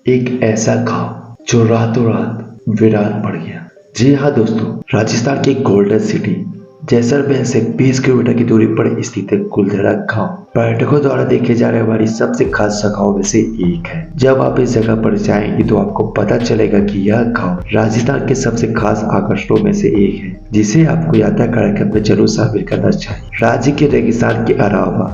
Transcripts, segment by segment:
एक ऐसा गांव जो रातों रात वीरान पड़ गया। जी हाँ दोस्तों, राजस्थान की गोल्डन सिटी जैसलमेर से 20 किलोमीटर की दूरी पर स्थित है कुलधरा गांव। पर्यटकों द्वारा देखे जाने वाली सबसे खास जगहों में से एक है। जब आप इस जगह पर जाएंगे तो आपको पता चलेगा कि यह गांव राजस्थान के सबसे खास आकर्षणों में से एक है, जिसे आपको यात्रा कार्यक्रम में जरूर शामिल करना चाहिए। राज्य के रेगिस्तान के अलावा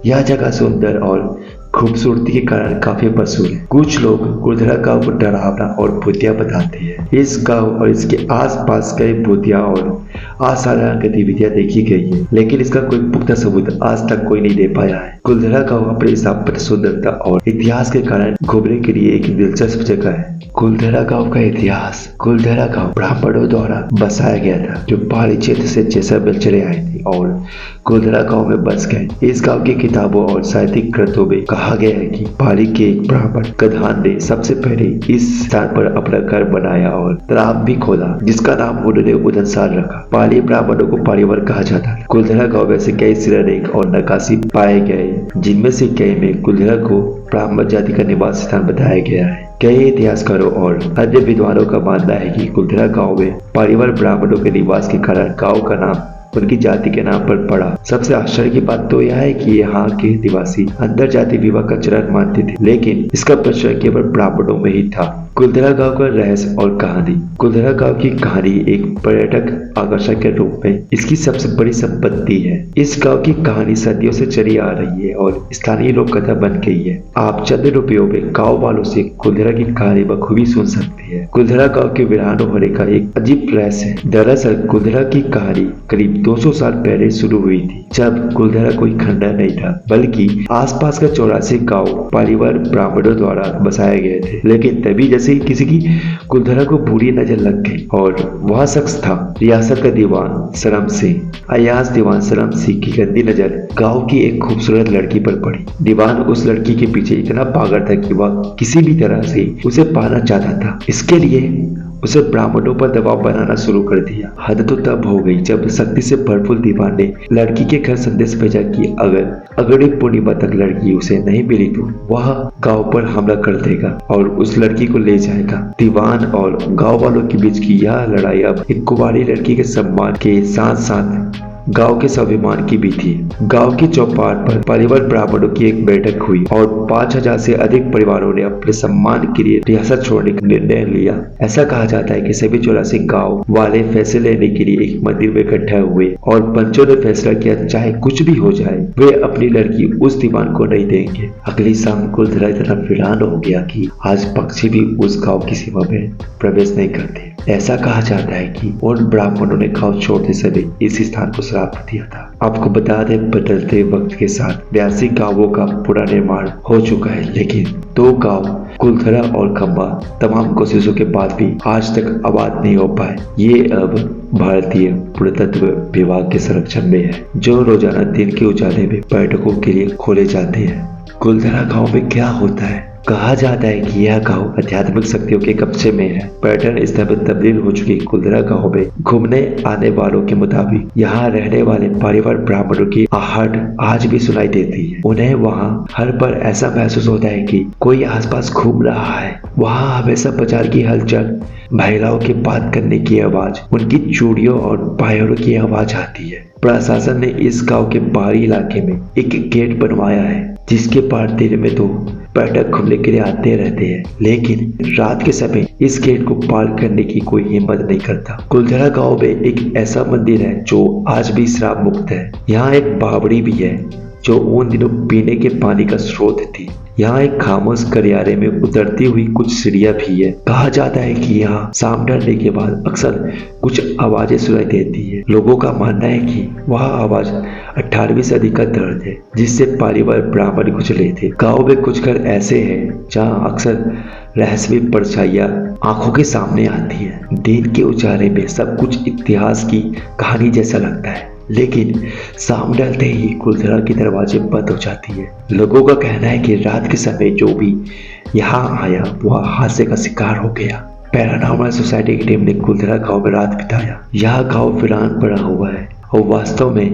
यह जगह सुंदर और खूबसूरती के कारण काफी मशहूर है। कुछ लोग कुलधरा गांव को डरावना और भूतिया बताते हैं। इस गांव और इसके आसपास कई भूतिया और असाधारण गतिविधियां देखी गई है, लेकिन इसका कोई पुख्ता सबूत आज तक कोई नहीं दे पाया है। कुलधरा गांव अपने हिसाब पर सुंदरता और इतिहास के कारण घूमने के लिए एक दिलचस्प जगह है। कुलधरा गांव का इतिहास। कुलधरा गांव ब्राह्मणों द्वारा बसाया गया था, जो पहाड़ी क्षेत्र से जैसलमेर चले आए थे और कुलधरा गांव में बस गए। इस गांव की किताबों और साहित्यिक ग्रंथों में कहा गया है कि पहाड़ी के एक ब्राह्मण गधान ने सबसे पहले इस स्थान पर अपना घर बनाया और तालाब भी खोदा, जिसका नाम उन्होंने उदनसार रखा। पहाड़ी ब्राह्मणों को परिवार कहा जाता था। कुलधरा गांव में से कई शिलालेख और नक्काशी पाए गए, जिनमें से कई में कुलधरा को ब्राह्मण जाति का निवास स्थान बताया गया है। कई इतिहासकारों और अन्य विद्वानों का मानना है कि कुलधरा गांव में परिवार ब्राह्मणों के निवास के कारण गांव का नाम उनकी जाति के नाम पर पड़ा। सबसे आश्चर्य की बात तो यह है कि यहाँ के निवासी अंतर जाति विवाह का चलन मानते थे, लेकिन इसका प्रचलन केवल ब्राह्मणों में ही था। कुलधरा गांव का रहस्य और कहानी। कुलधरा गांव की कहानी एक पर्यटक आकर्षण के रूप में इसकी सबसे बड़ी संपत्ति है। इस गांव की कहानी सदियों से चली आ रही है और स्थानीय लोक कथा बन गई है। आप चंद रुपयों में गाँव वालों से कुलधरा की कहानी बखूबी सुन सकते हैं। कुलधरा गाँव के वीरान होने का एक अजीब रहस्य है। दरअसल कुलधरा की कहानी करीब 200 साल पहले शुरू हुई थी, जब कुलधरा कोई खंडर नहीं था, बल्कि आसपास का 84 गांव परिवार ब्राह्मणों द्वारा बसाए गए थे। लेकिन तभी जैसे ही किसी की कुलधरा को बुरी नजर लग गई और वह शख्स था रियासत का दीवान सलम सिंह। अयाज दीवान सलम सिंह की गंदी नजर गांव की एक खूबसूरत लड़की पर पड़ी। दीवान उस लड़की के पीछे इतना पागल था कि वह किसी भी तरह से उसे पाना चाहता था। इसके लिए उसे ब्राह्मणों पर दबाव बनाना शुरू कर दिया। हद तो तब हो गई जब शक्ति से भरपूर दीवान ने लड़की के घर संदेश भेजा कि अगर अगली पूर्णिमा तक लड़की उसे नहीं मिली तो वह गांव पर हमला कर देगा और उस लड़की को ले जाएगा। दीवान और गांव वालों के बीच की यह लड़ाई अब एक कुंवारी लड़की के सम्मान के साथ साथ गांव के स्वाभिमान की भी थी। गांव की चौपाट पर परिवार ब्राह्मणों की एक बैठक हुई और 5000 से अधिक परिवारों ने अपने सम्मान के लिए रियासत छोड़ने का निर्णय लिया। ऐसा कहा जाता है कि सभी 84 गांव वाले फैसले लेने के लिए एक मंदिर में इकट्ठा हुए और पंचों ने फैसला किया, चाहे कुछ भी हो जाए, वे अपनी लड़की उस दीवान को नहीं देंगे। अगली शाम कुलधरा इतना वीरान हो गया कि आज पक्षी भी उस गाँव की सीमा में प्रवेश नहीं करते। ऐसा कहा जाता है कि उन ब्राह्मणों ने गांव छोड़ते समय इस स्थान को श्राप दिया था। आपको बता दें, बदलते वक्त के साथ 82 गांवों का पूरा निर्माण हो चुका है, लेकिन 2 गांव कुलधरा और खंबा तमाम कोशिशों के बाद भी आज तक आबाद नहीं हो पाए। ये अब भारतीय पुरातत्व विभाग के संरक्षण में है, जो रोजाना दिन के उजाले में पर्यटकों के लिए खोले जाते हैं। कुलधरा गांव में क्या होता है? कहा जाता है कि यह गांव आध्यात्मिक शक्तियों के कब्जे में है। पर्यटन स्थल में तब्दील हो चुकी कुलधरा गांव में घूमने आने वालों के मुताबिक यहाँ रहने वाले परिवार ब्राह्मणों की आहट आज भी सुनाई देती है। उन्हें वहाँ हर पल ऐसा महसूस होता है कि कोई आसपास घूम रहा है। वहाँ हमेशा बाजार की हलचल, महिलाओं के बात करने की आवाज, उनकी चूड़ियों और पायरों की आवाज आती है। प्रशासन ने इस गांव के बाहरी इलाके में एक गेट बनवाया है, जिसके पार दिन में तो पर्यटक घूमने के लिए आते रहते हैं, लेकिन रात के समय इस गेट को पार करने की कोई हिम्मत नहीं करता। कुलधरा गांव में एक ऐसा मंदिर है जो आज भी श्राप मुक्त है। यहाँ एक बावड़ी भी है जो उन दिनों पीने के पानी का स्रोत थी। यहाँ एक खामोश गलियारे में उतरती हुई कुछ सीढ़ियां भी है। कहा जाता है कि यहाँ शाम ढलने के बाद अक्सर कुछ आवाजें सुनाई देती है। लोगों का मानना है कि वह आवाज 18वीं सदी का दर्द है, जिससे परिवार ब्राह्मण गुजरे थे। गाँव में कुछ घर ऐसे हैं जहाँ अक्सर रहस्यमय परछाइयां आंखों के सामने आती है। दिन के उजाले में सब कुछ इतिहास की कहानी जैसा लगता है, लेकिन शाम ढलते ही कुलधरा के दरवाजे बंद हो जाती है। लोगों का कहना है कि रात के समय जो भी यहाँ आया वह हादसे का शिकार हो गया। पैरानॉर्मल सोसाइटी की टीम ने कुलधरा गांव में रात बिताया। यह गांव वीरान पड़ा हुआ है और वास्तव में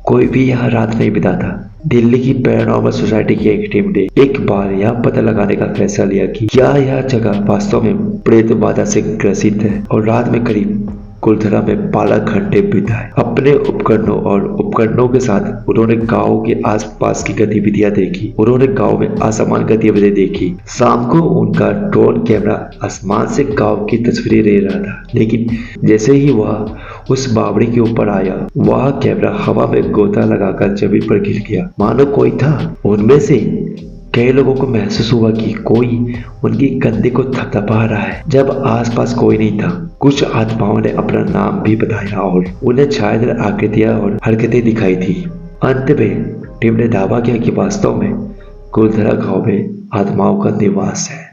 कोई भी यहाँ रात नहीं बिताता। दिल्ली की पैरानॉर्मल सोसाइटी की एक टीम ने एक बार यह पता लगाने का फैसला लिया कि क्या यह जगह वास्तव में प्रेत बाधा से ग्रसित है, और रात में करीब कुलधरा में 12 घंटे बिताए। अपने उपकरणों के साथ उन्होंने गांव के आसपास की गतिविधियां देखी। उन्होंने गांव में असामान्य गतिविधियां देखी। शाम को उनका ड्रोन कैमरा आसमान से गांव की तस्वीरें ले रहा था, लेकिन जैसे ही वह उस बावड़ी के ऊपर आया, वह कैमरा हवा में गोता लगाकर जमीन पर गिर गया, मानो कोई था। उनमें से कई लोगों को महसूस हुआ कि कोई उनकी कंधे को थपथपा रहा है। जब आसपास कोई नहीं था, कुछ आत्माओं ने अपना नाम भी बताया और उन्हें छायादार आकृतियां और हरकतें दिखाई थी। अंत में टीम ने दावा किया कि वास्तव में कुलधरा गांव में आत्माओं का निवास है।